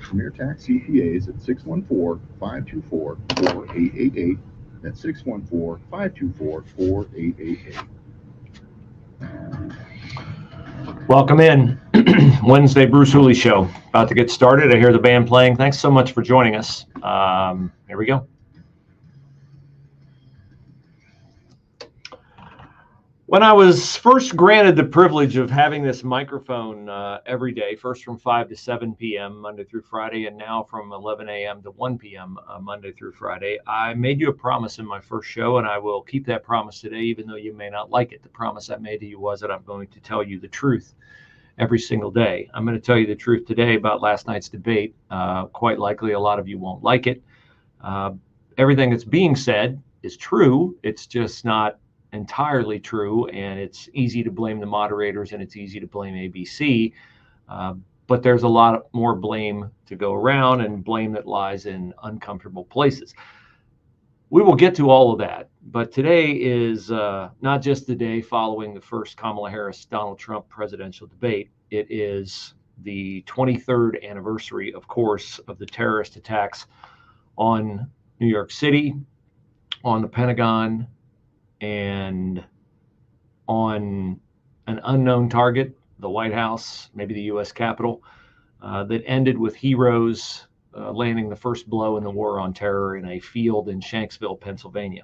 Premier Tax CPAs at 614-524-4888. That's 614-524-4888. Welcome in. Wednesday Bruce Hooley Show. About to get started. I hear the band playing. Thanks so much for joining us. Here we go. When I was first granted the privilege of having this microphone every day, first from 5 to 7 p.m. Monday through Friday, and now from 11 a.m. to 1 p.m. Monday through Friday, I made you a promise in my first show, and I will keep that promise today, even though you may not like it. The promise I made to you was that I'm going to tell you the truth every single day. I'm going to tell you the truth today about last night's debate. Quite likely a lot of you won't like it. Everything that's being said is true. It's just not entirely true, and it's easy to blame the moderators and it's easy to blame ABC, but there's a lot more blame to go around, and blame that lies in uncomfortable places. We will get to all of that, but today is not just the day following the first Kamala Harris-Donald Trump presidential debate. It is the 23rd anniversary, of course, of the terrorist attacks on New York City, on the Pentagon, and on an unknown target, the White House, maybe the U.S. Capitol, that ended with heroes landing the first blow in the war on terror in a field in Shanksville, Pennsylvania.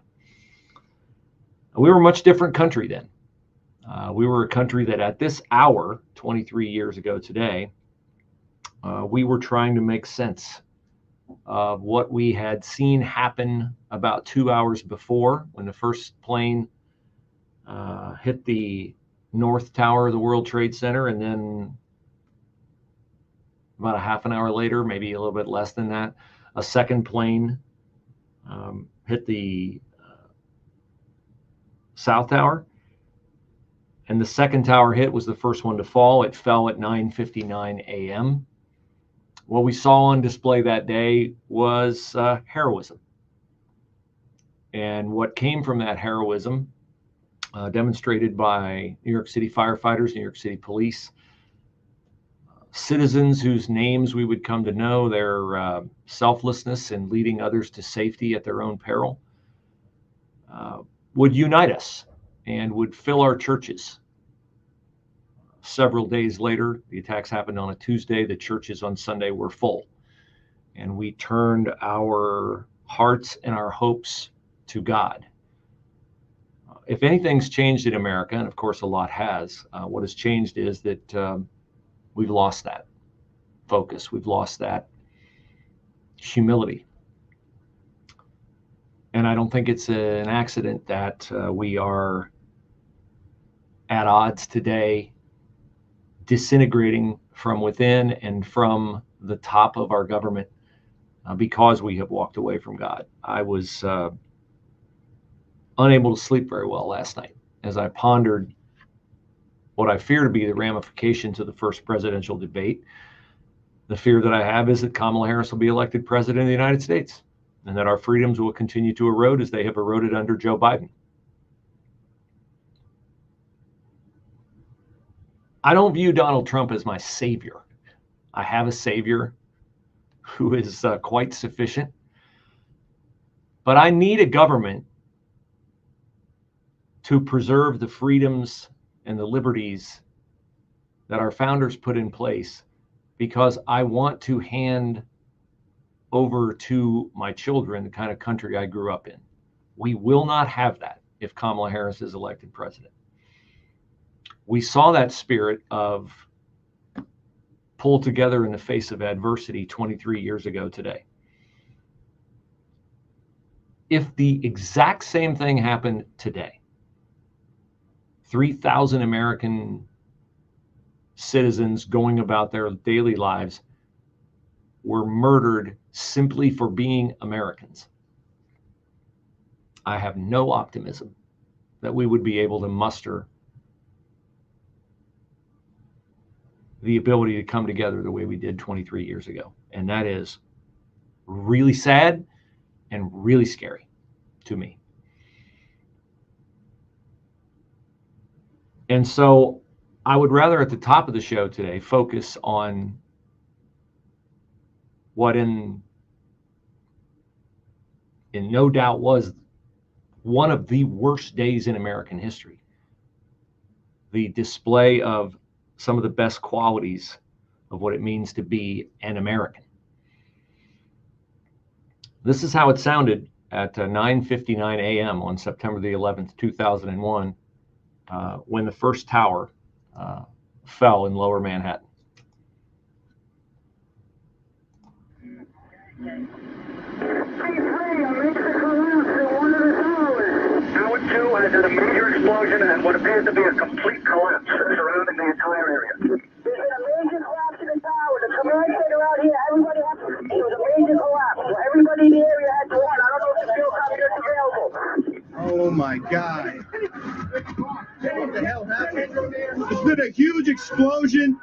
We were a much different country then. We were a country that at this hour, 23 years ago today, we were trying to make sense of what we had seen happen about 2 hours before, when the first plane hit the North Tower of the World Trade Center, and then about a half an hour later, maybe a little bit less than that, a second plane hit the South Tower, and the second tower hit was the first one to fall. It fell at 9:59 a.m. What we saw on display that day was heroism. And what came from that heroism, demonstrated by New York City firefighters, New York City police, citizens whose names we would come to know, their selflessness in leading others to safety at their own peril, would unite us and would fill our churches. Several days later, the attacks happened on a Tuesday. The churches on Sunday were full. And we turned our hearts and our hopes to God. If anything's changed in America, and of course a lot has, what has changed is that we've lost that focus. We've lost that humility. And I don't think it's an accident that we are at odds today, disintegrating from within and from the top of our government because we have walked away from God. I was unable to sleep very well last night as I pondered what I fear to be the ramifications of the first presidential debate. The fear that I have is that Kamala Harris will be elected president of the United States, and that our freedoms will continue to erode as they have eroded under Joe Biden. I don't view Donald Trump as my savior. I have a savior who is quite sufficient, but I need a government to preserve the freedoms and the liberties that our founders put in place, because I want to hand over to my children the kind of country I grew up in. We will not have that if Kamala Harris is elected president. We saw that spirit of pull together in the face of adversity 23 years ago today. If the exact same thing happened today, 3,000 American citizens going about their daily lives were murdered simply for being Americans, I have no optimism that we would be able to muster the ability to come together the way we did 23 years ago. And that is really sad and really scary to me. And so I would rather at the top of the show today focus on what in no doubt was one of the worst days in American history. The display of some of the best qualities of what it means to be an American. This is how it sounded at 9:59 a.m. on September the 11th, 2001, when the first tower fell in Lower Manhattan. Tower 2 has had a major explosion and what appears to be a complete collapse surrounding the entire area. There's been a major collapse in the tower. The command center out here, everybody had to, it was a major collapse. So everybody in the area had to run. I don't know if the field computers available. Oh my God. What the hell happened? There's been a huge explosion.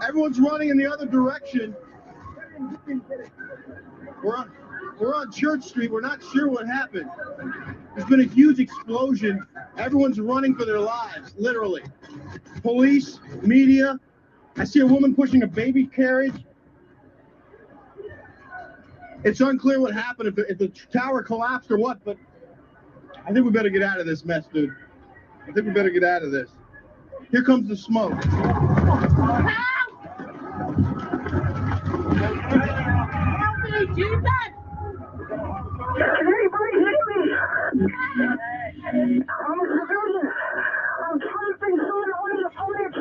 Everyone's running in the other direction. We're on Church Street. We're not sure what happened. There's been a huge explosion. Everyone's running for their lives, literally. Police, media. I see a woman pushing a baby carriage. It's unclear what happened, if the tower collapsed or what, but I think we better get out of this mess, dude. I think we better get out of this. Here comes the smoke. Jesus! Can anybody hear me? I'm a civilian. I'm trying to think through one of the footage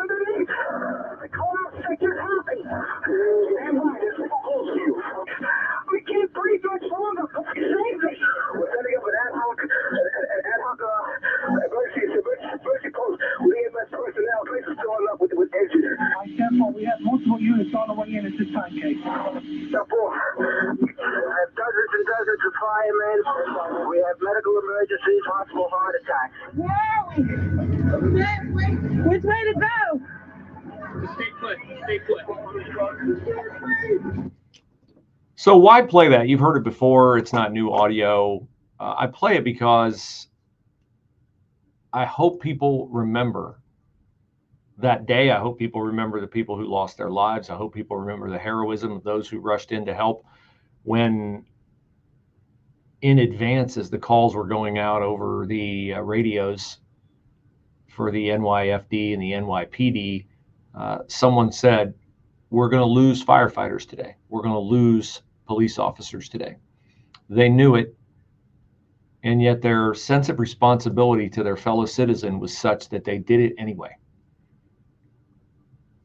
underneath. The collapse sector's happening. Stand by, they're so close to you. We can't breathe much longer. Save me. We're setting up an ad hoc emergency post with EMS personnel. Place is filling up with engineers. We have multiple units on the way in at this time, Kate. Step 4. We have dozens and dozens of firemen. We have medical emergencies, possible heart attacks. Which way to go? Stay put. Stay put. So why play that? You've heard it before. It's not new audio. I play it because I hope people remember that day. I hope people remember the people who lost their lives. I hope people remember the heroism of those who rushed in to help when, in advance, as the calls were going out over the radios for the NYFD and the NYPD, someone said, we're going to lose firefighters today. We're going to lose police officers today. They knew it, and yet their sense of responsibility to their fellow citizen was such that they did it anyway.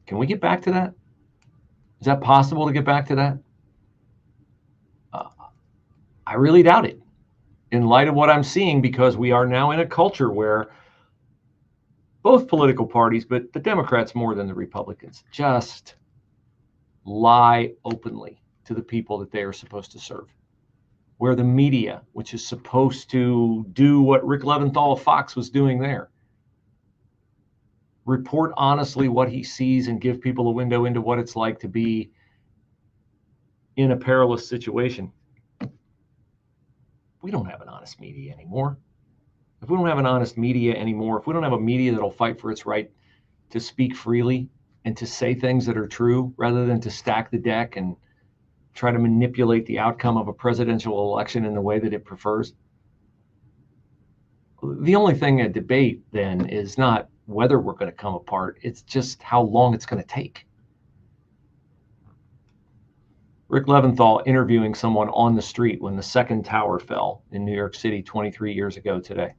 Can we get back to that? Is that possible to get back to that? I really doubt it, in light of what I'm seeing, because we are now in a culture where both political parties, but the Democrats more than the Republicans, just lie openly to the people that they are supposed to serve. Where the media, which is supposed to do what Rick Leventhal of Fox was doing there, report honestly what he sees and give people a window into what it's like to be in a perilous situation. We don't have an honest media anymore. If we don't have an honest media anymore, if we don't have a media that'll fight for its right to speak freely and to say things that are true rather than to stack the deck and try to manipulate the outcome of a presidential election in the way that it prefers, the only thing at debate then is not whether we're going to come apart, it's just how long it's going to take. Rick Leventhal interviewing someone on the street when the second tower fell in New York City 23 years ago today.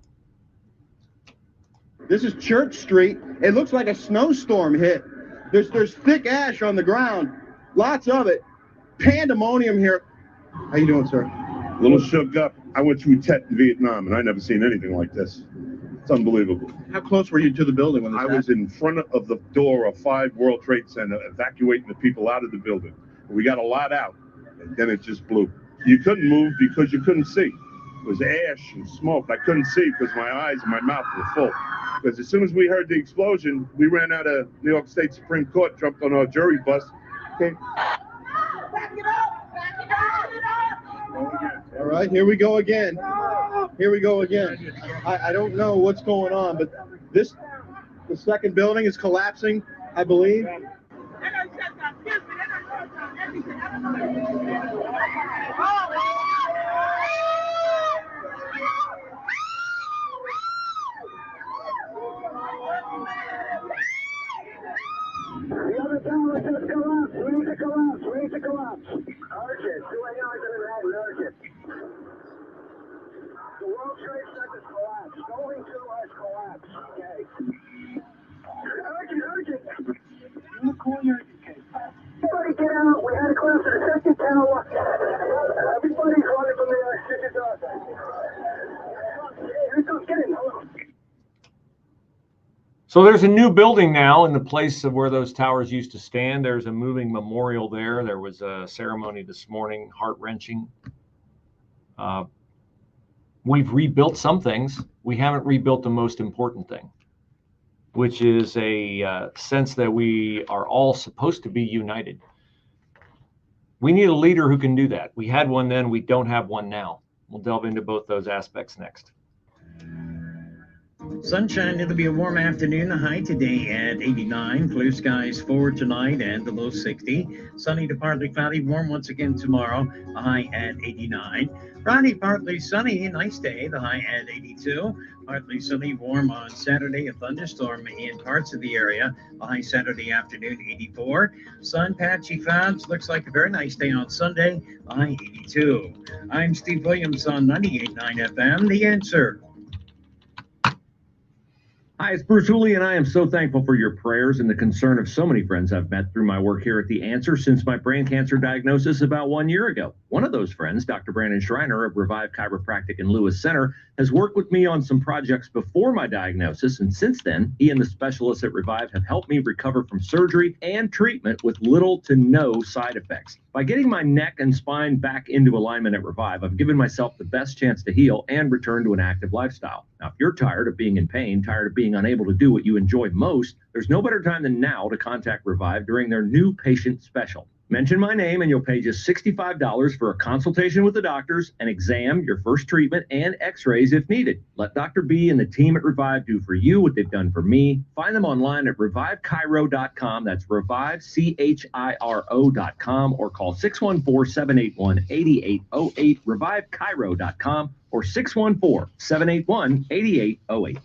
This is Church Street. It looks like a snowstorm hit. There's thick ash on the ground, lots of it. Pandemonium here. How you doing, sir? A little shook up. I went through Tet in Vietnam, and I never seen anything like this. It's unbelievable. How close were you to the building when this happened? I was in front of the door of 5 World Trade Center, evacuating the people out of the building. We got a lot out, and then it just blew. You couldn't move because you couldn't see. It was ash and smoke. I couldn't see because my eyes and my mouth were full. Because as soon as we heard the explosion, we ran out of New York State Supreme Court, jumped on our jury bus, came. Back it up! Back it up! All right, here we go again. Here we go again. I don't know what's going on, but the second building is collapsing, I believe. The other tower just collapsed. Ready to collapse. Ready to collapse. Urgent. 2 a.m. in Manhattan. Urgent. The World Trade Center's collapsed. Building 2 has collapsed. Okay. Urgent. In the corner. Everybody get out. We had a collapse in the second tower. Everybody's running from the second tower. Here it comes. Get in. Hello. So there's a new building now in the place of where those towers used to stand. There's a moving memorial there. There was a ceremony this morning, heart-wrenching. We've rebuilt some things. We haven't rebuilt the most important thing, which is a sense that we are all supposed to be united. We need a leader who can do that. We had one then. We don't have one now. We'll delve into both those aspects next. Sunshine, it'll be a warm afternoon. The high today at 89. Clear skies for tonight and the low 60. Sunny to partly cloudy, warm once again tomorrow. The high at 89. Friday, partly sunny, nice day. The high at 82. Partly sunny, warm on Saturday. A thunderstorm in parts of the area. The high Saturday afternoon, 84. Sun, patchy clouds. Looks like a very nice day on Sunday. The high 82. I'm Steve Williams on 98.9 FM. The Answer. Hi, it's Bruce Hooley, and I am so thankful for your prayers and the concern of so many friends I've met through my work here at The Answer since my brain cancer diagnosis about 1 year ago. One of those friends, Dr. Brandon Schreiner of Revive Chiropractic and Lewis Center, has worked with me on some projects before my diagnosis, and since then, he and the specialists at Revive have helped me recover from surgery and treatment with little to no side effects. By getting my neck and spine back into alignment at Revive, I've given myself the best chance to heal and return to an active lifestyle. Now, if you're tired of being in pain, tired of being unable to do what you enjoy most, there's no better time than now to contact Revive during their new patient special. Mention my name and you'll pay just $65 for a consultation with the doctors, an exam, your first treatment, and x-rays if needed. Let Dr. B and the team at Revive do for you what they've done for me. Find them online at revivechiro.com. That's revivechiro.com, or call 614-781-8808, revivechiro.com, or 614-781-8808.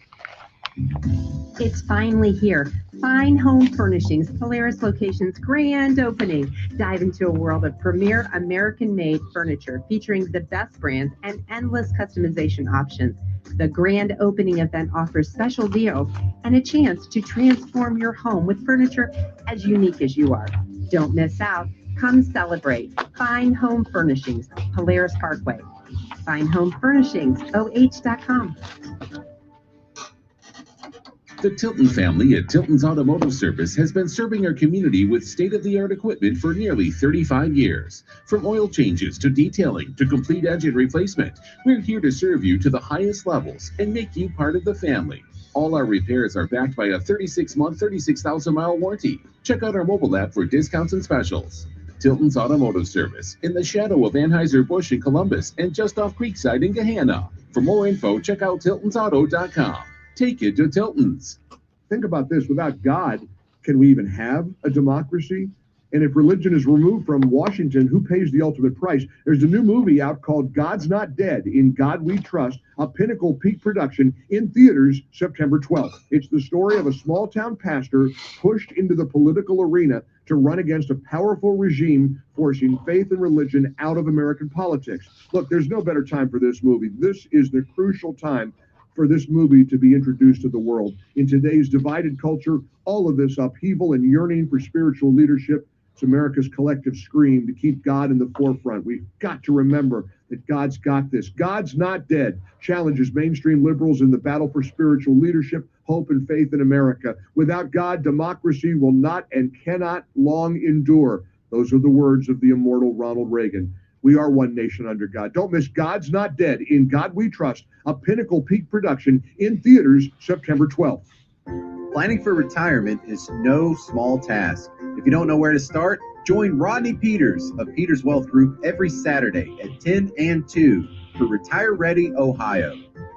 It's finally here. Fine Home Furnishings, Polaris Location's grand opening. Dive into a world of premier American-made furniture featuring the best brands and endless customization options. The grand opening event offers special deals and a chance to transform your home with furniture as unique as you are. Don't miss out. Come celebrate. Fine Home Furnishings, Polaris Parkway. Fine Home Furnishings, OH.com. The Tilton family at Tilton's Automotive Service has been serving our community with state-of-the-art equipment for nearly 35 years. From oil changes to detailing to complete engine replacement, we're here to serve you to the highest levels and make you part of the family. All our repairs are backed by a 36-month, 36,000-mile warranty. Check out our mobile app for discounts and specials. Tilton's Automotive Service, in the shadow of Anheuser-Busch in Columbus and just off Creekside in Gahanna. For more info, check out tiltonsauto.com. Take it to Tilton's. Think about this. Without God, can we even have a democracy? And if religion is removed from Washington, who pays the ultimate price? There's a new movie out called God's Not Dead, In God We Trust, a Pinnacle Peak production in theaters September 12th. It's the story of a small-town pastor pushed into the political arena to run against a powerful regime forcing faith and religion out of American politics. Look, there's no better time for this movie. This is the crucial time for this movie to be introduced to the world. In today's divided culture, all of this upheaval and yearning for spiritual leadership, it's America's collective scream to keep God in the forefront. We've got to remember that God's got this. God's not dead challenges mainstream liberals in the battle for spiritual leadership, hope, and faith in America. Without God, democracy will not and cannot long endure. Those are the words of the immortal Ronald Reagan. We are one nation under God. Don't miss God's Not Dead, In God We Trust, a Pinnacle Peak production in theaters September 12th. Planning for retirement is no small task. If you don't know where to start, join Rodney Peters of Peters Wealth Group every Saturday at 10 and 2 for Retire Ready Ohio.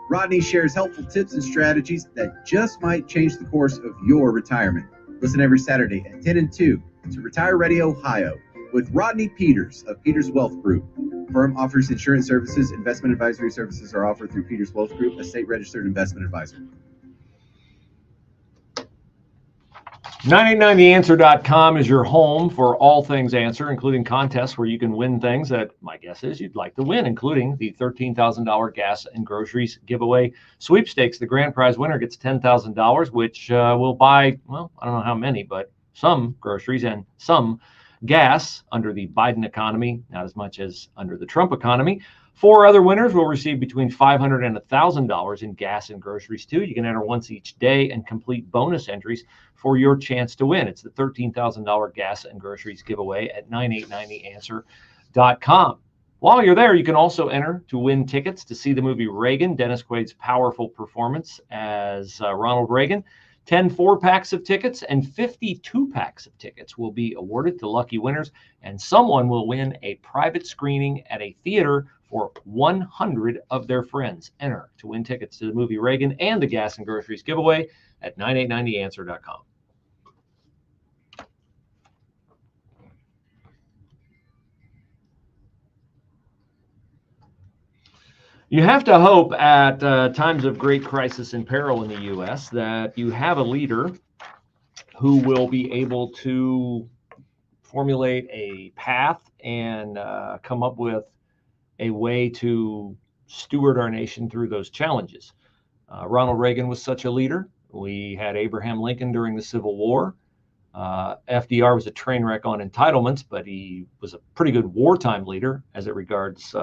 Rodney shares helpful tips and strategies that just might change the course of your retirement. Listen every Saturday at 10 and 2 to Retire Ready Ohio. with Rodney Peters of Peters Wealth Group. Firm offers insurance services. Investment advisory services are offered through Peters Wealth Group, a state-registered investment advisor. 989theanswer.com is your home for all things Answer, including contests where you can win things that my guess is you'd like to win, including the $13,000 gas and groceries giveaway sweepstakes. The grand prize winner gets $10,000, which will buy, well, I don't know how many, but some groceries and some gas under the Biden economy, not as much as under the Trump economy. 4 other winners will receive between $500 and $1,000 in gas and groceries, too. You can enter once each day and complete bonus entries for your chance to win. It's the $13,000 gas and groceries giveaway at 989theanswer.com. While you're there, you can also enter to win tickets to see the movie Reagan, Dennis Quaid's powerful performance as Ronald Reagan. 10 4-packs of tickets and 50 2-packs of tickets will be awarded to lucky winners, and someone will win a private screening at a theater for 100 of their friends. Enter to win tickets to the movie Reagan and the gas and groceries giveaway at 989theanswer.com. You have to hope at times of great crisis and peril in the U.S. that you have a leader who will be able to formulate a path and come up with a way to steward our nation through those challenges. Ronald Reagan was such a leader. We had Abraham Lincoln during the Civil War. FDR was a train wreck on entitlements, but he was a pretty good wartime leader as it regards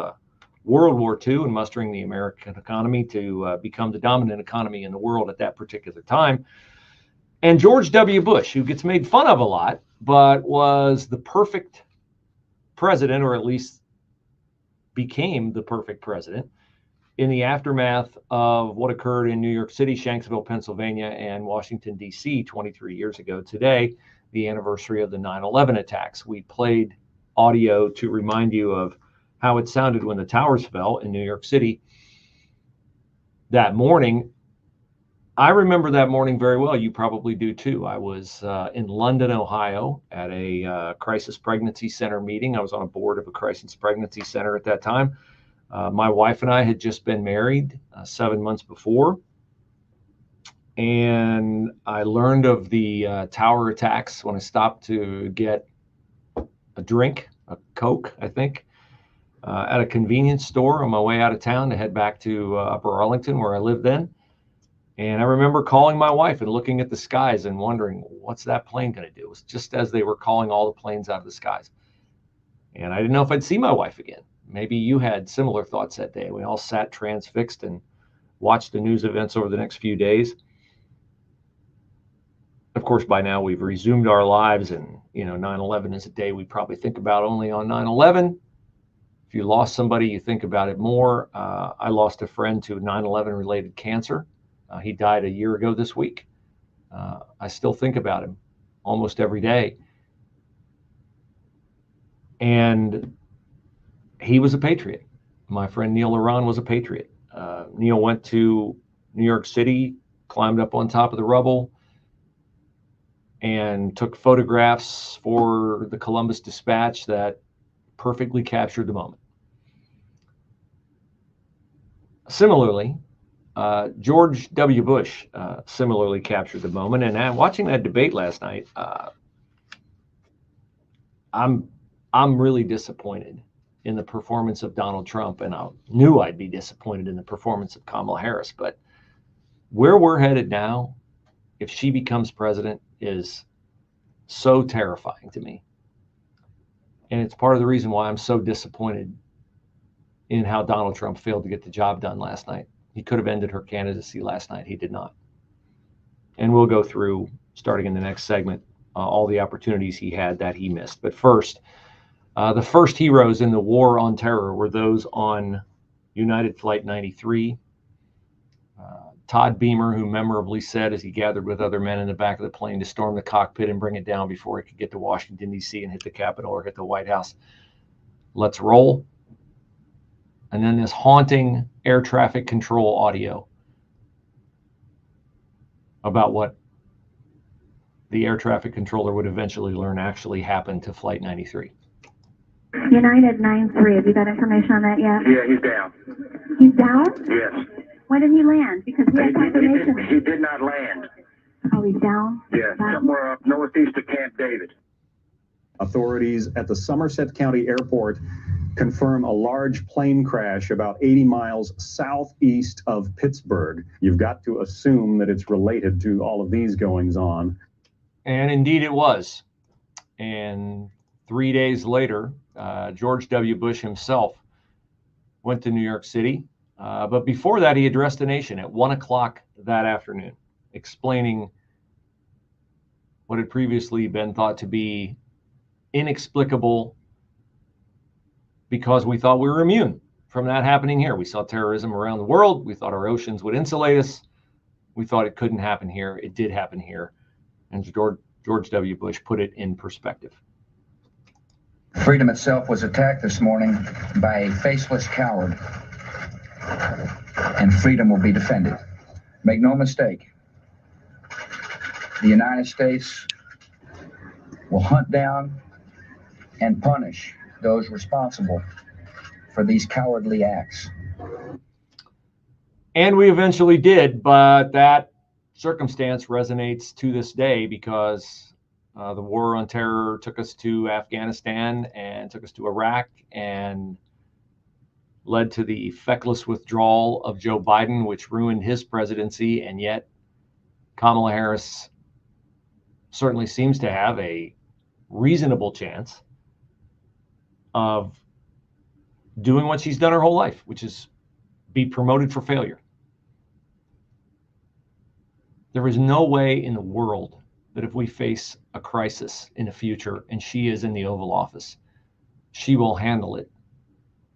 World War II and mustering the American economy to become the dominant economy in the world at that particular time. And George W. Bush, who gets made fun of a lot, but was the perfect president, or at least became the perfect president in the aftermath of what occurred in New York City, Shanksville, Pennsylvania, and Washington, D.C. 23 years ago today, the anniversary of the 9/11 attacks. We played audio to remind you of how it sounded when the towers fell in New York City that morning. I remember that morning very well. You probably do too. I was in London, Ohio at a crisis pregnancy center meeting. I was on a board of a crisis pregnancy center at that time. My wife and I had just been married 7 months before. And I learned of the tower attacks when I stopped to get a drink, a Coke, I think, at a convenience store on my way out of town to head back to Upper Arlington, where I lived then. And I remember calling my wife and looking at the skies and wondering, what's that plane going to do? It was just as they were calling all the planes out of the skies. And I didn't know if I'd see my wife again. Maybe you had similar thoughts that day. We all sat transfixed and watched the news events over the next few days. Of course, by now we've resumed our lives, and 9/11 is a day we probably think about only on 9/11. If you lost somebody, you think about it more. I lost a friend to 9/11 related cancer. He died a year ago this week. I still think about him almost every day. And he was a patriot. My friend Neil Laron was a patriot. Neil went to New York City, climbed up on top of the rubble, and took photographs for the Columbus Dispatch that perfectly captured the moment. Similarly, George W. Bush similarly captured the moment. And watching that debate last night, I'm really disappointed in the performance of Donald Trump, and I knew I'd be disappointed in the performance of Kamala Harris. But where we're headed now, if she becomes president, is so terrifying to me. And it's part of the reason why I'm so disappointed in how Donald Trump failed to get the job done last night. He could have ended her candidacy last night. He did not. And we'll go through, starting in the next segment, all the opportunities he had that he missed. But first, the first heroes in the war on terror were those on United Flight 93. Todd Beamer, who memorably said as he gathered with other men in the back of the plane to storm the cockpit and bring it down before it could get to Washington, D.C. and hit the Capitol or hit the White House, "Let's roll." And then this haunting air traffic control audio about what the air traffic controller would eventually learn actually happened to Flight 93. United 9-3. Have you got information on that yet? Yeah, he's down. He's down? Yes. When did he land? Because we have confirmation. He did not land. Oh, he's down? Yeah, somewhere up northeast of Camp David. Authorities at the Somerset County Airport confirm a large plane crash about 80 miles southeast of Pittsburgh. You've got to assume that it's related to all of these goings on. And indeed it was. And 3 days later, George W. Bush himself went to New York City. But before that, he addressed the nation at 1 o'clock that afternoon, explaining what had previously been thought to be inexplicable because we thought we were immune from that happening here. We saw terrorism around the world. We thought our oceans would insulate us. We thought it couldn't happen here. It did happen here. And George W. Bush put it in perspective. Freedom itself was attacked this morning by a faceless coward, and freedom will be defended. Make no mistake, the United States will hunt down and punish those responsible for these cowardly acts. And we eventually did, but that circumstance resonates to this day because the war on terror took us to Afghanistan and took us to Iraq and led to the feckless withdrawal of Joe Biden, which ruined his presidency. And yet Kamala Harris certainly seems to have a reasonable chance of doing what she's done her whole life, which is be promoted for failure. There is no way in the world that if we face a crisis in the future and she is in the Oval Office, she will handle it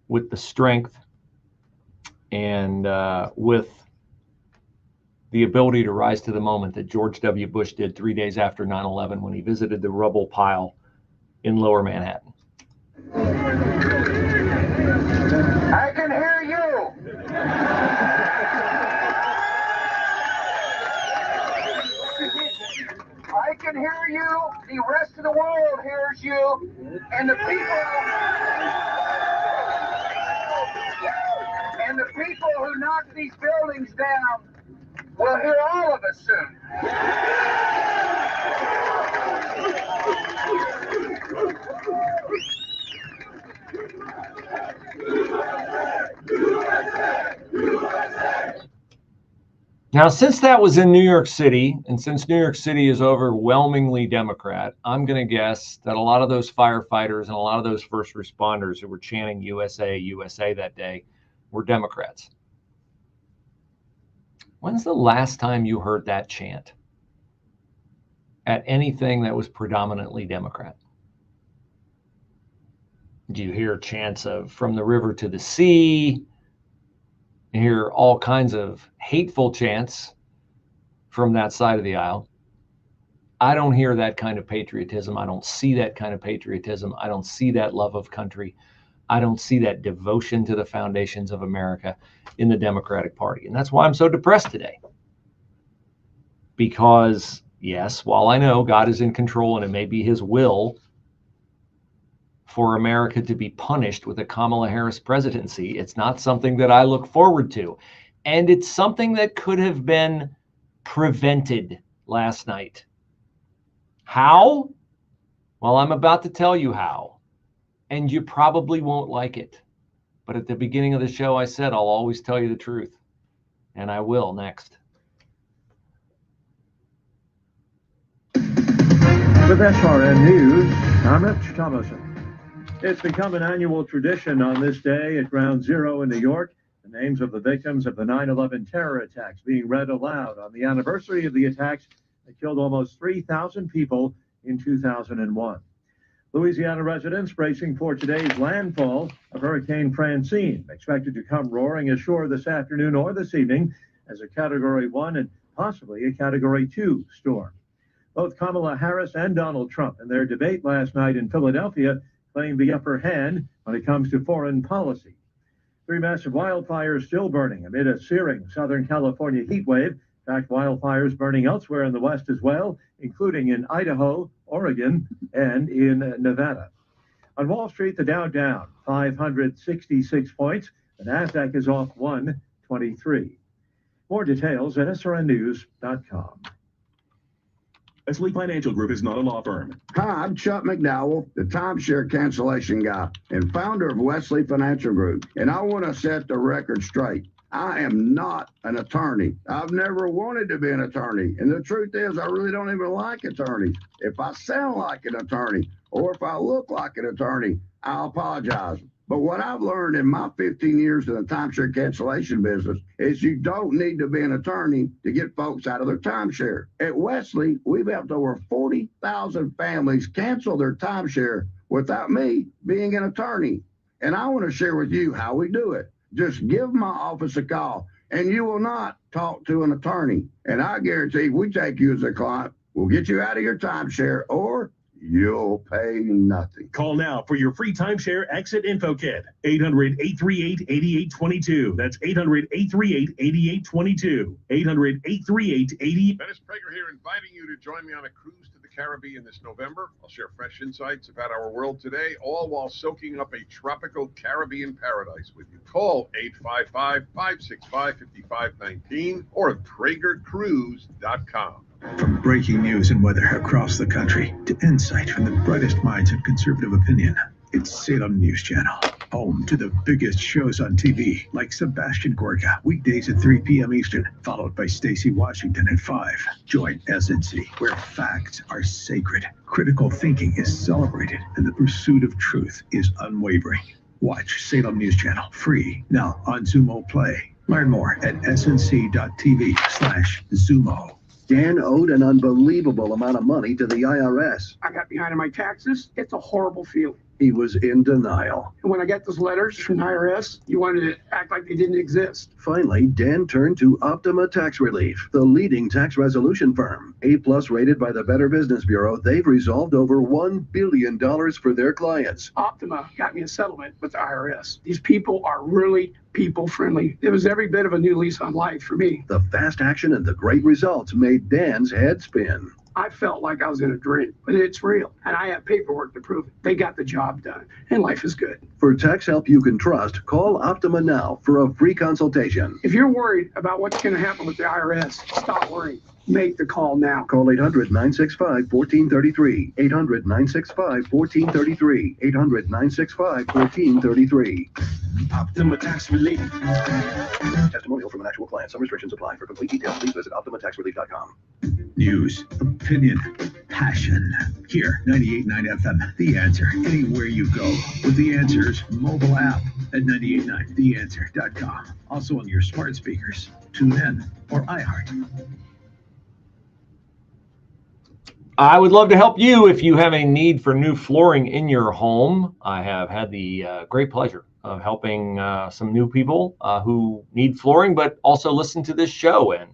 with the strength and with the ability to rise to the moment that George W. Bush did 3 days after 9/11 when he visited the rubble pile in Lower Manhattan. I can hear you. I can hear you. The rest of the world hears you. And the people who knock these buildings down will hear all of us soon. Now, since that was in New York City, and since New York City is overwhelmingly Democrat, I'm going to guess that a lot of those firefighters and a lot of those first responders who were chanting USA, USA that day were Democrats. When's the last time you heard that chant at anything that was predominantly Democrat? Do you hear chants of from the river to the sea? You hear all kinds of hateful chants from that side of the aisle. I don't hear that kind of patriotism. I don't see that kind of patriotism. I don't see that love of country. I don't see that devotion to the foundations of America in the Democratic Party. And that's why I'm so depressed today. Because, yes, while I know God is in control and it may be his will for America to be punished with a Kamala Harris presidency, it's not something that I look forward to. And it's something that could have been prevented last night. How? Well, I'm about to tell you how. And you probably won't like it. But at the beginning of the show, I said I'll always tell you the truth. And I will next. With SRN News, I'm Rich Thomason. It's become an annual tradition on this day at Ground Zero in New York, the names of the victims of the 9/11 terror attacks being read aloud on the anniversary of the attacks that killed almost 3,000 people in 2001. Louisiana residents bracing for today's landfall of Hurricane Francine, expected to come roaring ashore this afternoon or this evening as a Category 1 and possibly a Category 2 storm. Both Kamala Harris and Donald Trump in their debate last night in Philadelphia claimed the upper hand when it comes to foreign policy. 3 massive wildfires still burning amid a searing Southern California heat wave. In fact, wildfires burning elsewhere in the West as well, including in Idaho, Oregon, and in Nevada. On Wall Street, the Dow down 566 points. The Nasdaq is off 123. More details at srnnews.com. Wesley Financial Group is not a law firm. Hi, I'm Chuck McDowell, the timeshare cancellation guy and founder of Wesley Financial Group. And I want to set the record straight. I am not an attorney. I've never wanted to be an attorney. And the truth is, I really don't even like attorneys. If I sound like an attorney or if I look like an attorney, I'll apologize. But what I've learned in my 15 years in the timeshare cancellation business is you don't need to be an attorney to get folks out of their timeshare. At Wesley, we've helped over 40,000 families cancel their timeshare without me being an attorney. And I want to share with you how we do it. Just give my office a call, and you will not talk to an attorney. And I guarantee if we take you as a client, we'll get you out of your timeshare or you'll pay nothing. Call now for your free timeshare exit info kit. 800-838-8822. That's 800-838-8822. 800-838-8822. Dennis Prager here, inviting you to join me on a cruise to the Caribbean this November. I'll share fresh insights about our world today, all while soaking up a tropical Caribbean paradise with you. Call 855-565-5519 or at PragerCruise.com. From breaking news and weather across the country to insight from the brightest minds of conservative opinion, it's Salem News Channel, home to the biggest shows on TV, like Sebastian Gorka, weekdays at 3 p.m. Eastern, followed by Stacey Washington at 5. Join SNC, where facts are sacred, critical thinking is celebrated, and the pursuit of truth is unwavering. Watch Salem News Channel, free, now on Zumo Play. Learn more at snc.tv/Zumo. Dan owed an unbelievable amount of money to the IRS. I got behind on my taxes. It's a horrible feeling. He was in denial. And when I got those letters from the IRS, you wanted to act like they didn't exist. Finally, Dan turned to Optima Tax Relief, the leading tax resolution firm. A+ rated by the Better Business Bureau, they've resolved over $1 billion for their clients. Optima got me a settlement with the IRS. These people are really people-friendly. It was every bit of a new lease on life for me. The fast action and the great results made Dan's head spin. I felt like I was in a dream, but it's real, and I have paperwork to prove it. They got the job done, and life is good. For tax help you can trust, call Optima now for a free consultation. If you're worried about what's going to happen with the IRS, stop worrying. Make the call now. Call 800-965-1433. 800-965-1433. 800-965-1433. Optima Tax Relief. Testimonial from an actual client. Some restrictions apply. For complete details, please visit OptimaTaxRelief.com. News, opinion, passion. Here, 98.9 FM, The Answer. Anywhere you go with The Answer's mobile app at 98.9theanswer.com. Also on your smart speakers, TuneIn or iHeart. I would love to help you if you have a need for new flooring in your home. I have had the great pleasure of helping some new people who need flooring, but also listen to this show. And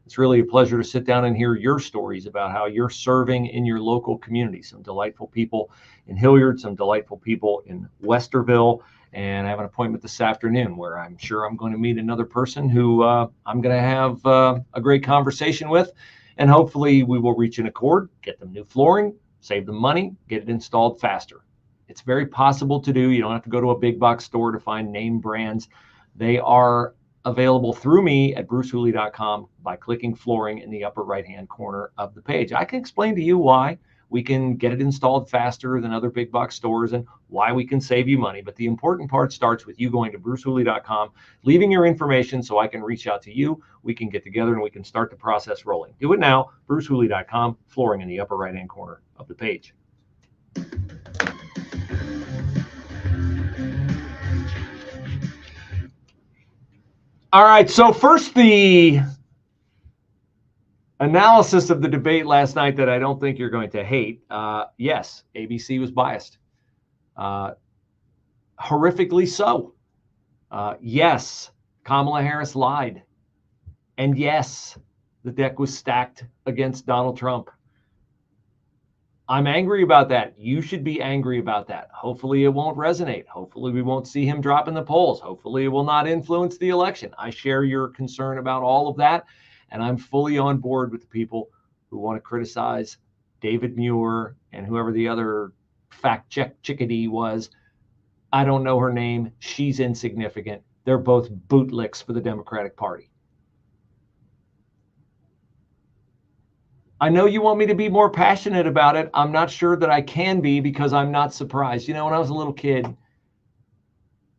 it's really a pleasure to sit down and hear your stories about how you're serving in your local community. Some delightful people in Hilliard, some delightful people in Westerville. And I have an appointment this afternoon where I'm sure I'm going to meet another person who I'm going to have a great conversation with. And hopefully we will reach an accord, get them new flooring, save them money, get it installed faster. It's very possible to do. You don't have to go to a big box store to find name brands. They are available through me at brucehooley.com by clicking flooring in the upper right-hand corner of the page. I can explain to you why we can get it installed faster than other big box stores and why we can save you money. But the important part starts with you going to brucehooley.com, leaving your information so I can reach out to you. We can get together and we can start the process rolling. Do it now, brucehooley.com, flooring in the upper right-hand corner of the page. All right, so first the analysis of the debate last night that I don't think you're going to hate. Yes, ABC was biased. Horrifically so. Yes, Kamala Harris lied. And yes, the deck was stacked against Donald Trump. I'm angry about that. You should be angry about that. Hopefully it won't resonate. Hopefully we won't see him drop in the polls. Hopefully it will not influence the election. I share your concern about all of that. And I'm fully on board with the people who want to criticize David Muir and whoever the other fact check chickadee was, I don't know her name. She's insignificant. They're both bootlicks for the Democratic Party. I know you want me to be more passionate about it. I'm not sure that I can be because I'm not surprised. You know, when I was a little kid, I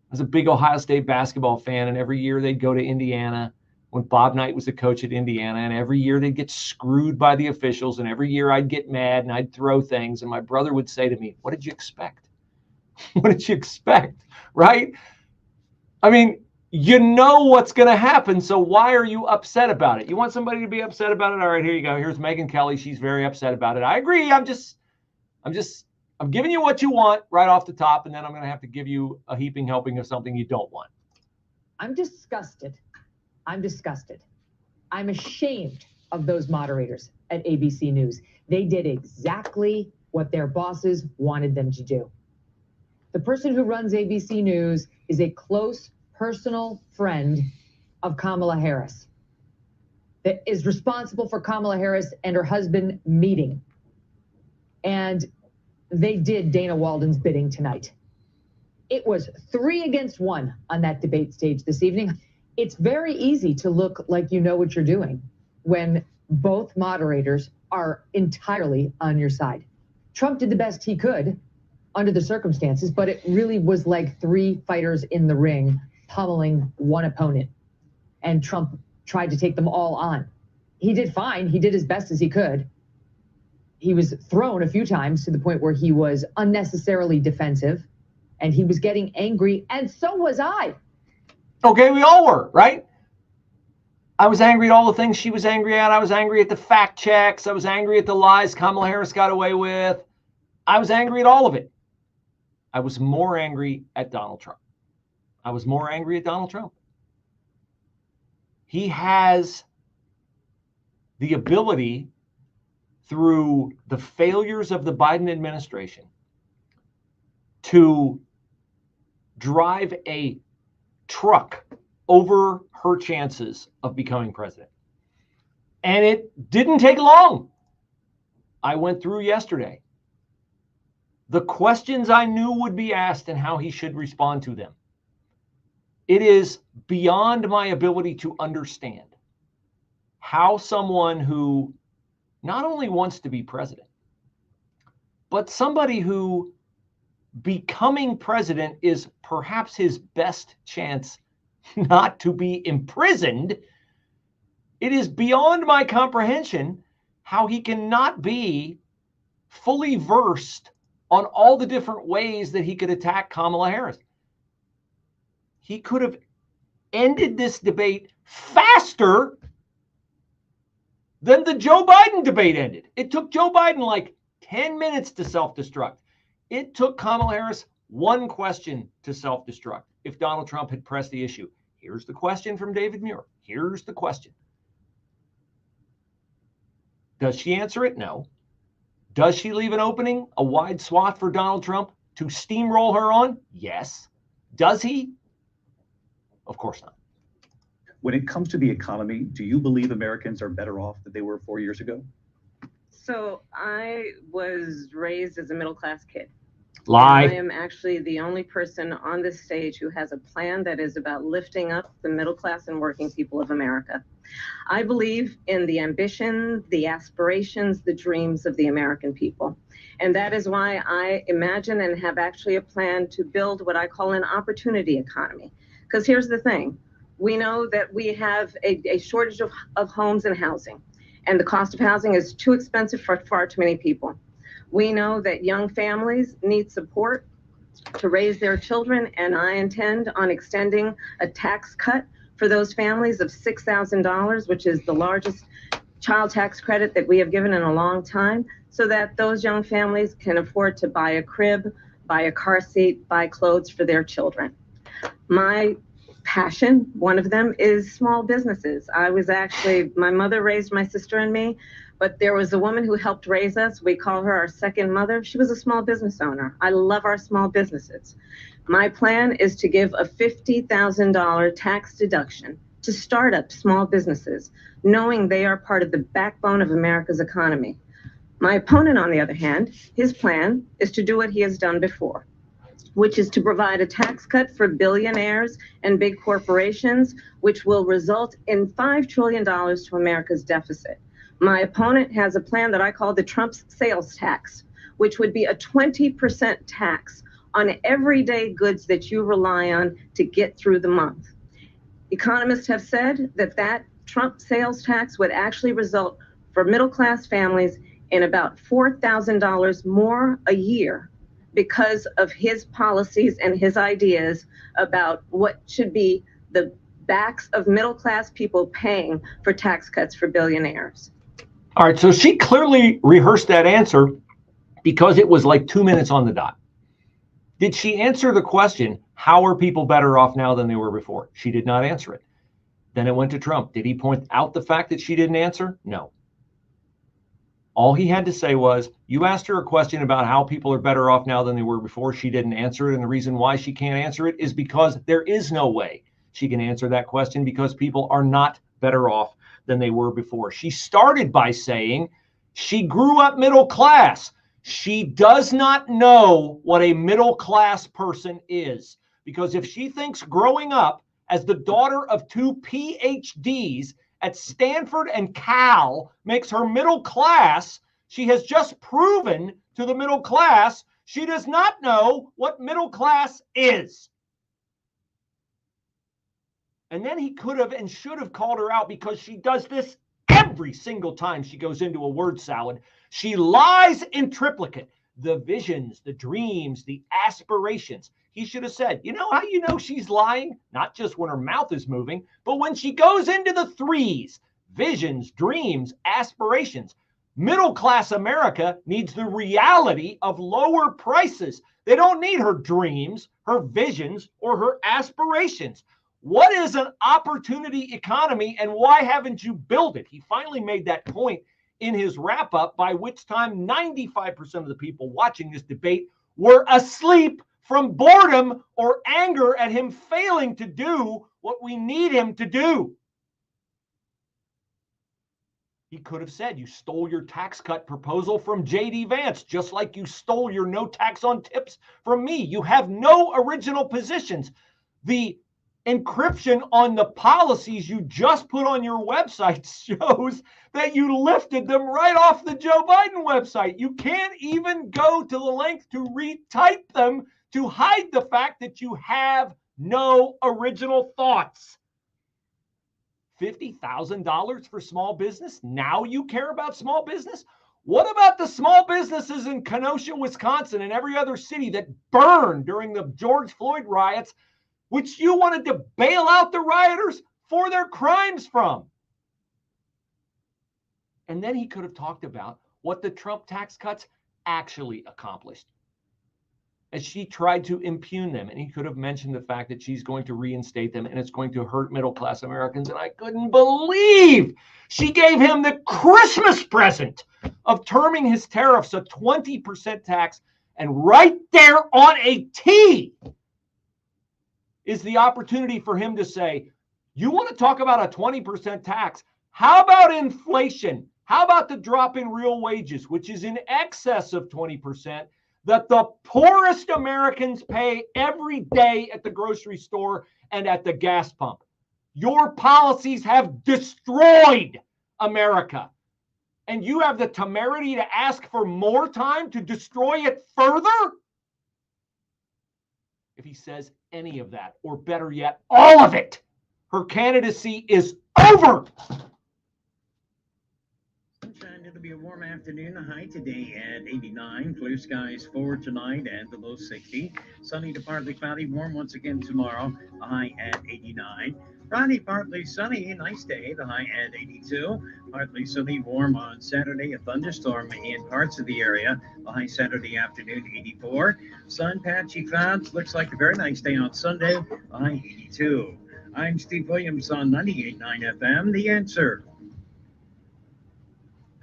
was a big Ohio State basketball fan, and every year they'd go to Indiana when Bob Knight was the coach at Indiana, and every year they'd get screwed by the officials, and every year I'd get mad and I'd throw things, and my brother would say to me, what did you expect? What did you expect, right? I mean, you know what's going to happen, so why are you upset about it? You want somebody to be upset about it? All right, here you go. Here's Megyn Kelly. She's very upset about it. I agree. I'm giving you what you want right off the top, and then I'm going to have to give you a heaping helping of something you don't want. I'm disgusted. I'm disgusted. I'm ashamed of those moderators at ABC News. They did exactly what their bosses wanted them to do. The person who runs ABC News is a close personal friend of Kamala Harris, that is responsible for Kamala Harris and her husband meeting. And they did Dana Walden's bidding tonight. It was 3 against 1 on that debate stage this evening. It's very easy to look like you know what you're doing when both moderators are entirely on your side. Trump did the best he could under the circumstances, but it really was like 3 fighters in the ring pummeling one opponent, and Trump tried to take them all on. He did fine. He did as best as he could. He was thrown a few times to the point where he was unnecessarily defensive, and he was getting angry, and so was I. Okay, we all were, right? I was angry at all the things she was angry at. I was angry at the fact checks. I was angry at the lies Kamala Harris got away with. I was angry at all of it. I was more angry at Donald Trump. I was more angry at Donald Trump. He has the ability, through the failures of the Biden administration, to drive a truck over her chances of becoming president. And it didn't take long. I went through yesterday the questions I knew would be asked and how he should respond to them. It is beyond my ability to understand how someone who not only wants to be president, but somebody who becoming president is perhaps his best chance not to be imprisoned. It is beyond my comprehension how he cannot be fully versed on all the different ways that he could attack Kamala Harris. He could have ended this debate faster than the Joe Biden debate ended. It took Joe Biden like 10 minutes to self-destruct. It took Kamala Harris 1 question to self-destruct if Donald Trump had pressed the issue. Here's the question from David Muir. Here's the question. Does she answer it? No. Does she leave an opening, a wide swath for Donald Trump to steamroll her on? Yes. Does he? Of course not. When it comes to the economy, do you believe Americans are better off than they were 4 years ago? So I was raised as a middle-class kid. Lie. I am actually the only person on this stage who has a plan that is about lifting up the middle class and working people of America. I believe in the ambition, the aspirations, the dreams of the American people. And that is why I imagine and have actually a plan to build what I call an opportunity economy. Because here's the thing. We know that we have a shortage of homes and housing, and the cost of housing is too expensive for far too many people. We know that young families need support to raise their children, and I intend on extending a tax cut for those families of $6,000, which is the largest child tax credit that we have given in a long time, so that those young families can afford to buy a crib, buy a car seat, buy clothes for their children. My passion, one of them, is small businesses. My mother raised my sister and me, but there was a woman who helped raise us. We call her our second mother. She was a small business owner. I love our small businesses. My plan is to give a $50,000 tax deduction to start up small businesses, knowing they are part of the backbone of America's economy. My opponent, on the other hand, his plan is to do what he has done before, which is to provide a tax cut for billionaires and big corporations, which will result in $5 trillion to America's deficit. My opponent has a plan that I call the Trump's sales tax, which would be a 20% tax on everyday goods that you rely on to get through the month. Economists have said that Trump sales tax would actually result for middle-class families in about $4,000 more a year because of his policies and his ideas about what should be the backs of middle-class people paying for tax cuts for billionaires. All right, so she clearly rehearsed that answer because it was like 2 minutes on the dot. Did she answer the question, how are people better off now than they were before? She did not answer it. Then it went to Trump. Did he point out the fact that she didn't answer? No. All he had to say was, you asked her a question about how people are better off now than they were before. She didn't answer it. And the reason why she can't answer it is because there is no way she can answer that question, because people are not better off than they were before. She started by saying she grew up middle class. She does not know what a middle class person is, because if she thinks growing up as the daughter of 2 PhDs at Stanford and Cal makes her middle class, she has just proven to the middle class she does not know what middle class is. And then he could have and should have called her out, because she does this every single time she goes into a word salad. She lies in triplicate. The visions, the dreams, the aspirations. He should have said, you know how you know she's lying? Not just when her mouth is moving, but when she goes into the threes. Visions, dreams, aspirations. Middle-class America needs the reality of lower prices. They don't need her dreams, her visions, or her aspirations. What is an opportunity economy, and why haven't you built it? He finally made that point in his wrap-up, by which time 95% of the people watching this debate were asleep from boredom or anger at him failing to do what we need him to do. He could have said, you stole your tax cut proposal from J.D. Vance, just like you stole your no tax on tips from me. You have no original positions. The encryption on the policies you just put on your website shows that you lifted them right off the Joe Biden website. You can't even go to the length to retype them to hide the fact that you have no original thoughts. $50,000 for small business? Now you care about small business? What about the small businesses in Kenosha, Wisconsin, and every other city that burned during the George Floyd riots, which you wanted to bail out the rioters for their crimes from? And then he could have talked about what the Trump tax cuts actually accomplished, as she tried to impugn them. And he could have mentioned the fact that she's going to reinstate them and it's going to hurt middle-class Americans. And I couldn't believe she gave him the Christmas present of terming his tariffs a 20% tax. And right there on a T is the opportunity for him to say, you want to talk about a 20% tax? How about inflation? How about the drop in real wages, which is in excess of 20%, that the poorest Americans pay every day at the grocery store and at the gas pump? Your policies have destroyed America. And you have the temerity to ask for more time to destroy it further? If he says any of that, or better yet, all of it, her candidacy is over. Sunshine, it'll be a warm afternoon. The high today at 89. Clear skies for tonight and the low 60. Sunny to partly cloudy, warm once again tomorrow. The high at 89. Friday, partly sunny, nice day. The high at 82. Partly sunny, warm on Saturday. A thunderstorm in parts of the area. The high Saturday afternoon, 84. Sun, patchy clouds. Looks like a very nice day on Sunday. The high 82. I'm Steve Williams on 98.9 FM. The Answer.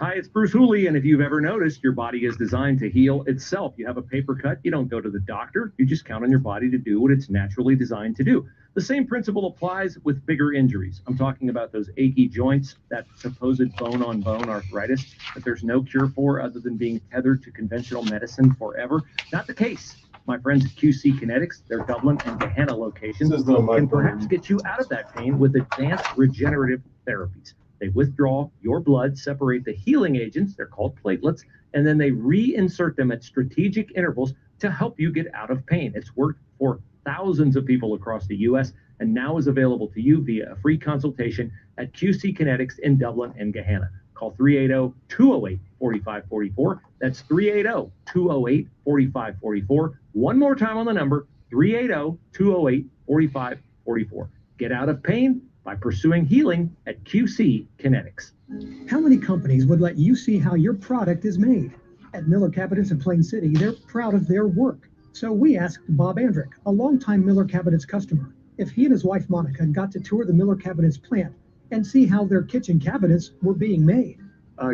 Hi, it's Bruce Hooley, and if you've ever noticed, your body is designed to heal itself. You have a paper cut, you don't go to the doctor, you just count on your body to do what it's naturally designed to do. The same principle applies with bigger injuries. I'm talking about those achy joints, that supposed bone-on-bone arthritis that there's no cure for other than being tethered to conventional medicine forever. Not the case. My friends at QC Kinetics, their Dublin and Gehenna locations, can perhaps get you out of that pain with advanced regenerative therapies. They withdraw your blood, separate the healing agents, they're called platelets, and then they reinsert them at strategic intervals to help you get out of pain. It's worked for thousands of people across the U.S. and now is available to you via a free consultation at QC Kinetics in Dublin and Gehenna. Call 380-208-4544. That's 380-208-4544. One more time on the number, 380-208-4544. Get out of pain by pursuing healing at QC Kinetics. How many companies would let you see how your product is made? At Miller Cabinets in Plain City, they're proud of their work. So we asked Bob Andrick, a longtime Miller Cabinets customer, if he and his wife Monica got to tour the Miller Cabinets plant and see how their kitchen cabinets were being made.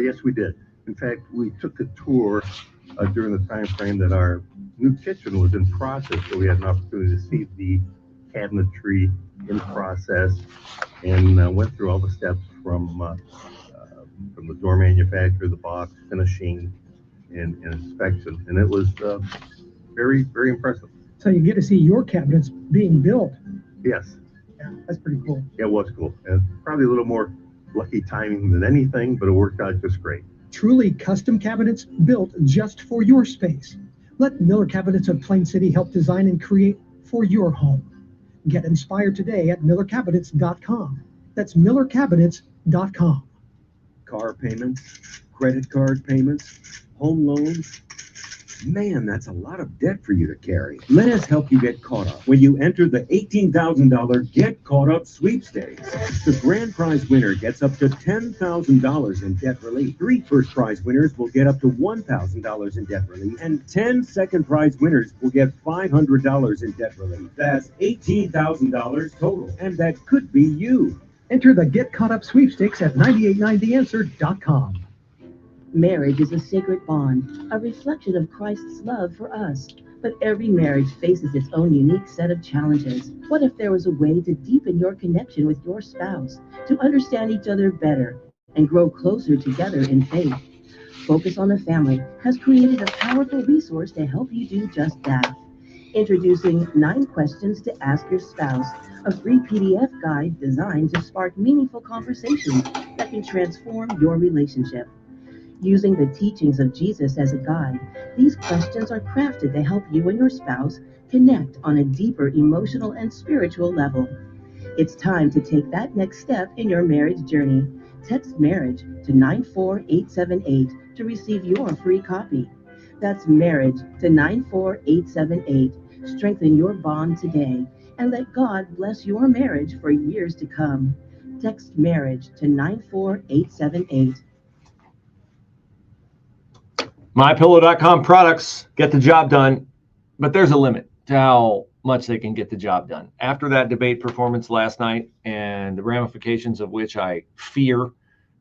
Yes, we did. In fact, we took a tour during the time frame that our new kitchen was in process, so we had an opportunity to see the cabinetry in process and went through all the steps from the door manufacturer, the box, finishing, and inspection, and it was very, very impressive. So you get to see your cabinets being built. Yes. Yeah, that's pretty cool. Yeah, it was cool. And probably a little more lucky timing than anything, but it worked out just great. Truly custom cabinets built just for your space. Let Miller Cabinets of Plain City help design and create for your home. Get inspired today at millercabinets.com. That's millercabinets.com. Car payments, credit card payments, home loans. Man, that's a lot of debt for you to carry. Let us help you get caught up when you enter the $18,000 Get Caught Up sweepstakes. The grand prize winner gets up to $10,000 in debt relief. 3 first prize winners will get up to $1,000 in debt relief, and 10 second prize winners will get $500 in debt relief. That's $18,000 total, and that could be you. Enter the Get Caught Up sweepstakes at 989theanswer.com. Marriage is a sacred bond, a reflection of Christ's love for us. But every marriage faces its own unique set of challenges. What if there was a way to deepen your connection with your spouse, to understand each other better, and grow closer together in faith? Focus on the Family has created a powerful resource to help you do just that. Introducing 9 Questions to Ask Your Spouse, a free PDF guide designed to spark meaningful conversations that can transform your relationship. Using the teachings of Jesus as a guide, these questions are crafted to help you and your spouse connect on a deeper emotional and spiritual level. It's time to take that next step in your marriage journey. Text marriage to 94878 to receive your free copy. That's marriage to 94878. Strengthen your bond today and let God bless your marriage for years to come. Text marriage to 94878. MyPillow.com products get the job done, but there's a limit to how much they can get the job done. After that debate performance last night and the ramifications of which I fear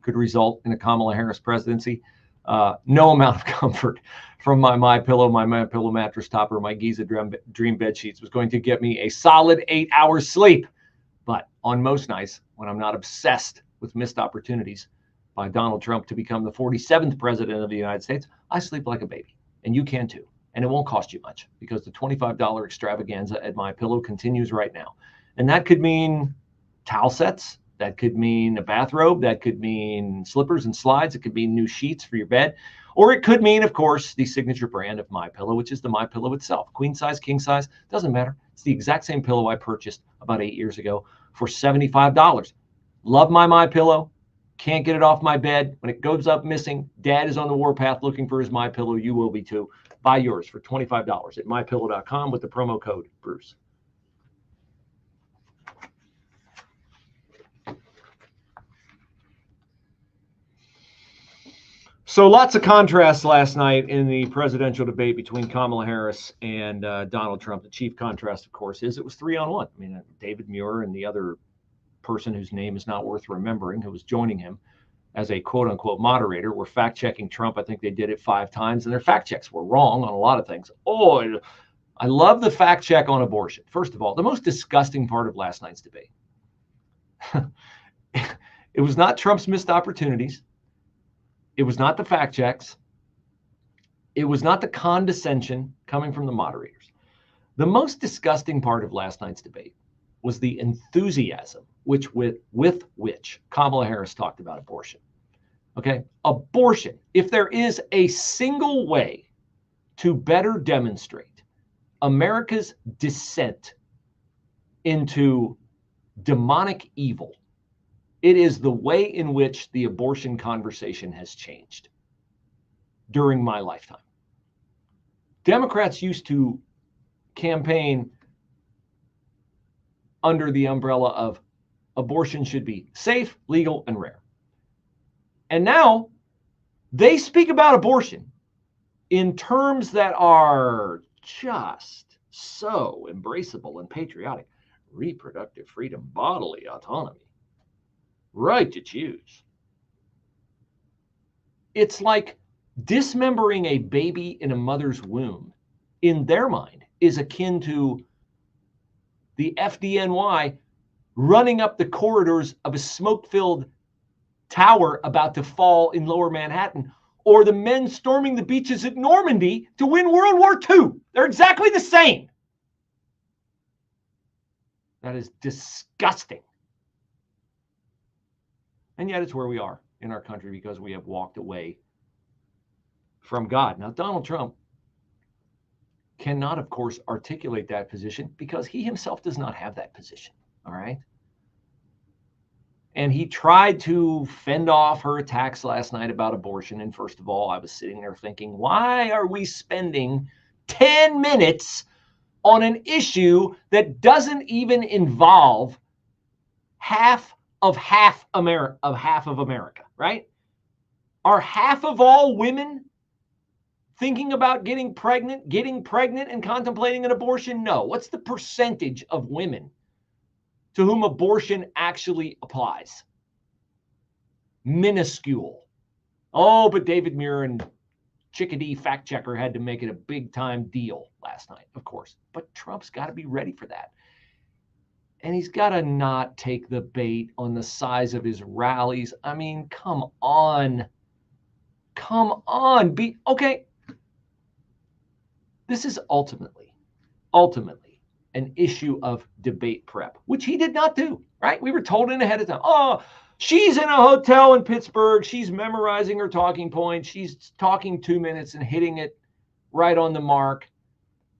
could result in a Kamala Harris presidency, no amount of comfort from my MyPillow mattress topper, my Giza Dream bed sheets was going to get me a solid 8 hours sleep. But on most nights, when I'm not obsessed with missed opportunities by Donald Trump to become the 47th president of the United States, I sleep like a baby, and you can too. And it won't cost you much because the $25 extravaganza at MyPillow continues right now. And that could mean towel sets, that could mean a bathrobe, that could mean slippers and slides, it could mean new sheets for your bed, or it could mean, of course, the signature brand of MyPillow, which is the MyPillow itself. Queen size, king size, doesn't matter. It's the exact same pillow I purchased about 8 years ago for $75. Love my MyPillow. Can't get it off my bed. When it goes up missing, Dad is on the warpath looking for his MyPillow. You will be too. Buy yours for $25 at MyPillow.com with the promo code Bruce. So lots of contrasts last night in the presidential debate between Kamala Harris and Donald Trump. The chief contrast, of course, is it was 3-on-1. I mean, David Muir and the other person whose name is not worth remembering, who was joining him, as a quote unquote moderator, were fact checking Trump. I think they did it 5 times, and their fact checks were wrong on a lot of things. Oh, I love the fact check on abortion. First of all, the most disgusting part of last night's debate. It was not Trump's missed opportunities. It was not the fact checks. It was not the condescension coming from the moderators. The most disgusting part of last night's debate was the enthusiasm with which Kamala Harris talked about abortion. Okay, abortion. If there is a single way to better demonstrate America's descent into demonic evil, it is the way in which the abortion conversation has changed during my lifetime. Democrats used to campaign under the umbrella of abortion should be safe, legal, and rare. And now they speak about abortion in terms that are just so embraceable and patriotic. Reproductive freedom, bodily autonomy, right to choose. It's like dismembering a baby in a mother's womb, in their mind, is akin to the FDNY running up the corridors of a smoke-filled tower about to fall in lower Manhattan, or the men storming the beaches at Normandy to win World War II. They're exactly the same. That is disgusting. And yet it's where we are in our country because we have walked away from God. Now, Donald Trump cannot, of course, articulate that position because he himself does not have that position. All right. And he tried to fend off her attacks last night about abortion. And first of all, I was sitting there thinking, why are we spending 10 minutes on an issue that doesn't even involve half of America, right? Are half of all women thinking about getting pregnant and contemplating an abortion? No. What's the percentage of women to whom abortion actually applies? Minuscule. Oh, but David Muir and Chickadee fact checker had to make it a big time deal last night, of course. But Trump's got to be ready for that. And he's got to not take the bait on the size of his rallies. I mean, come on. Come on. Okay. This is ultimately an issue of debate prep, which he did not do, right? We were told in ahead of time, oh, she's in a hotel in Pittsburgh. She's memorizing her talking points. She's talking 2 minutes and hitting it right on the mark.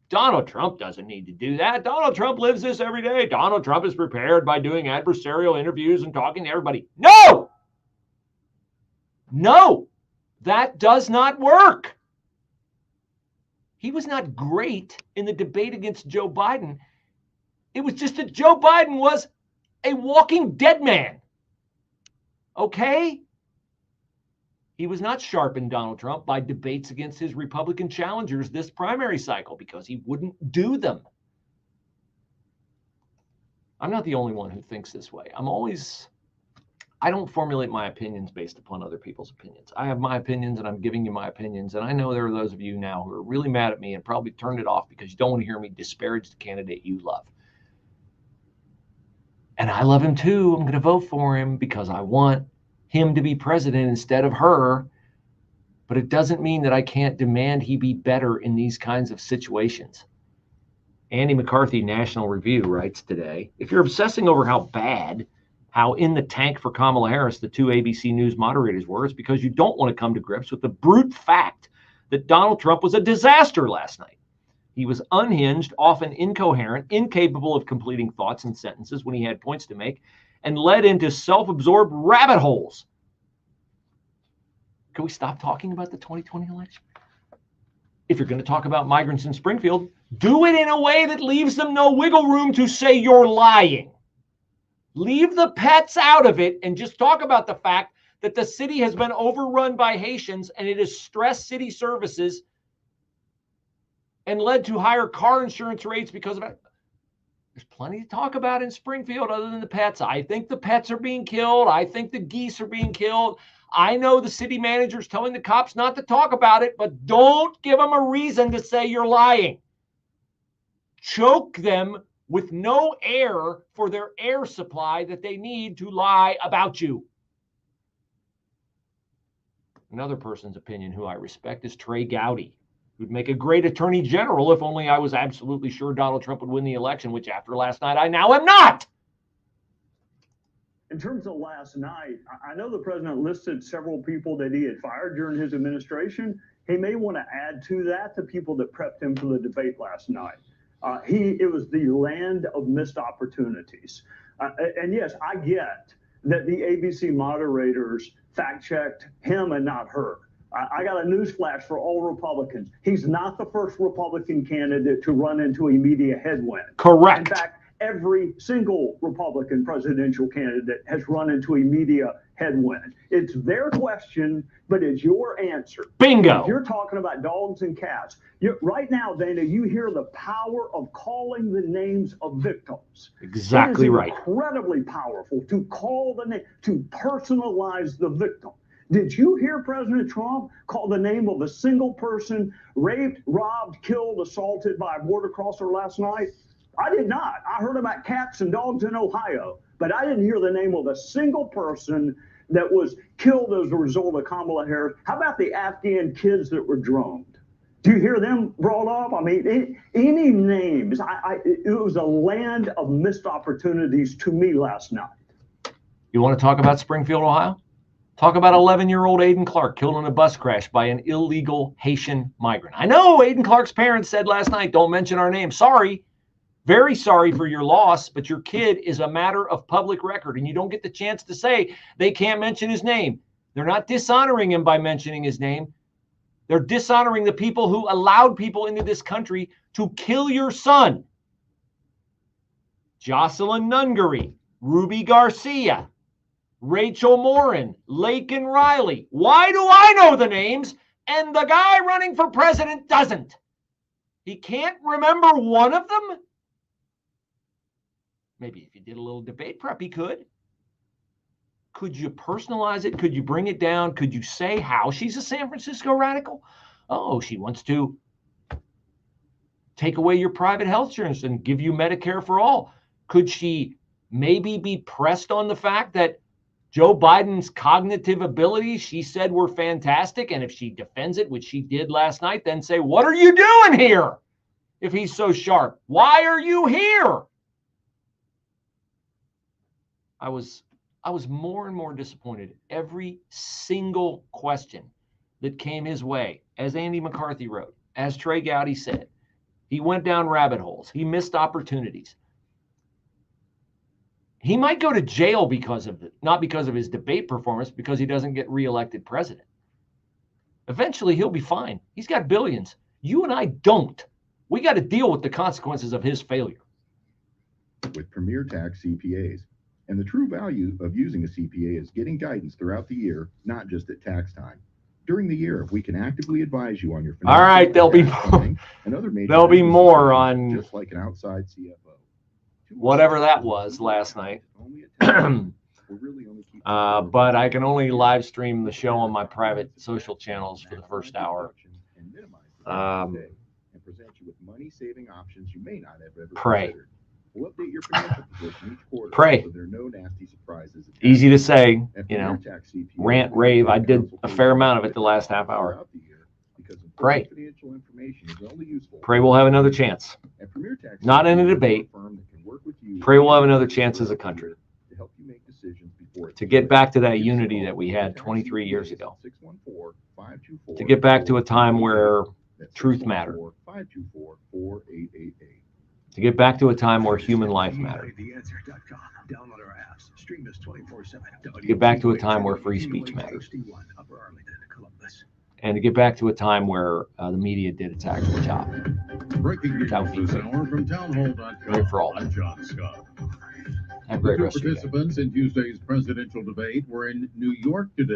Donald Trump doesn't need to do that. Donald Trump lives this every day. Donald Trump is prepared by doing adversarial interviews and talking to everybody. No, that does not work. He was not great in the debate against Joe Biden. It was just that Joe Biden was a walking dead man. Okay? He was not sharpened, Donald Trump, by debates against his Republican challengers this primary cycle because he wouldn't do them. I'm not the only one who thinks this way. I don't formulate my opinions based upon other people's opinions. I have my opinions and I'm giving you my opinions. And I know there are those of you now who are really mad at me and probably turned it off because you don't want to hear me disparage the candidate you love. And I love him too. I'm going to vote for him because I want him to be president instead of her. But it doesn't mean that I can't demand he be better in these kinds of situations. Andy McCarthy, National Review, writes today, if you're obsessing over how in the tank for Kamala Harris the 2 ABC News moderators were, it's because you don't want to come to grips with the brute fact that Donald Trump was a disaster last night. He was unhinged, often incoherent, incapable of completing thoughts and sentences when he had points to make, and led into self-absorbed rabbit holes. Can we stop talking about the 2020 election? If you're going to talk about migrants in Springfield, do it in a way that leaves them no wiggle room to say you're lying. Leave the pets out of it and just talk about the fact that the city has been overrun by Haitians and it has stressed city services and led to higher car insurance rates because of it. There's plenty to talk about in Springfield other than the pets. I think the pets are being killed. I think the geese are being killed. I know the city manager's telling the cops not to talk about it, but don't give them a reason to say you're lying. Choke them with no air for their air supply that they need to lie about you. Another person's opinion who I respect is Trey Gowdy, who'd make a great attorney general if only I was absolutely sure Donald Trump would win the election, which after last night, I now am not. In terms of last night, I know the president listed several people that he had fired during his administration. He may want to add to that the people that prepped him for the debate last night. It was the land of missed opportunities. And yes, I get that the ABC moderators fact-checked him and not her. I got a news flash for all Republicans. He's not the first Republican candidate to run into a media headwind. Correct. In fact, every single Republican presidential candidate has run into a media headwind. It's their question, but it's your answer. Bingo. If you're talking about dogs and cats, right now, Dana, you hear the power of calling the names of victims. Exactly right. Incredibly powerful to call the name, to personalize the victim. Did you hear President Trump call the name of a single person raped, robbed, killed, assaulted by a border crosser last night? I did not. I heard about cats and dogs in Ohio, but I didn't hear the name of a single person that was killed as a result of Kamala Harris. How about the Afghan kids that were droned? Do you hear them brought up? I mean, any names. It was a land of missed opportunities to me last night. You want to talk about Springfield, Ohio? Talk about 11-year-old Aiden Clark killed in a bus crash by an illegal Haitian migrant. I know Aiden Clark's parents said last night, don't mention our name. Sorry. Very sorry for your loss, but your kid is a matter of public record, and you don't get the chance to say they can't mention his name. They're not dishonoring him by mentioning his name. They're dishonoring the people who allowed people into this country to kill your son. Jocelyn Nungery, Ruby Garcia, Rachel Morin, Laken Riley. Why do I know the names and the guy running for president doesn't? He can't remember one of them? Maybe if you did a little debate prep, he could. Could you personalize it? Could you bring it down? Could you say how she's a San Francisco radical? Oh, she wants to take away your private health insurance and give you Medicare for all. Could she maybe be pressed on the fact that Joe Biden's cognitive abilities, she said, were fantastic? And if she defends it, which she did last night, then say, what are you doing here? If he's so sharp, why are you here? I was more and more disappointed every single question that came his way. As Andy McCarthy wrote, as Trey Gowdy said, he went down rabbit holes. He missed opportunities. He might go to jail because of it, not because of his debate performance, because he doesn't get reelected president. Eventually, he'll be fine. He's got billions. You and I don't. We got to deal with the consequences of his failure. With Premier Tax CPAs. And the true value of using a CPA is getting guidance throughout the year, not just at tax time. During the year, we can actively advise you on your all right, there'll be more. There'll be more on just like an outside CFO. Whatever that was last night. But I can only live stream the show on my private social channels for the first hour. And present you with money-saving options you may not have ever pray. Considered. We'll update your financial position each quarter. Pray. So there are no nasty surprises. Easy to say, rant, rave. I did a fair amount of it the last half hour. Pray. Pray we'll have another chance. Not in a debate. Pray we'll have another chance as a country to get back to that unity that we had 23 years ago. To get back to a time where truth mattered. To get back to a time where human life mattered. To get back to a time where free speech mattered. And to get back to a time where the media did its actual job. Breaking news this hour from townhall.com. For all. I'm John Scott. Have a great rest of your day. Participants in Tuesday's presidential debate were in New York today.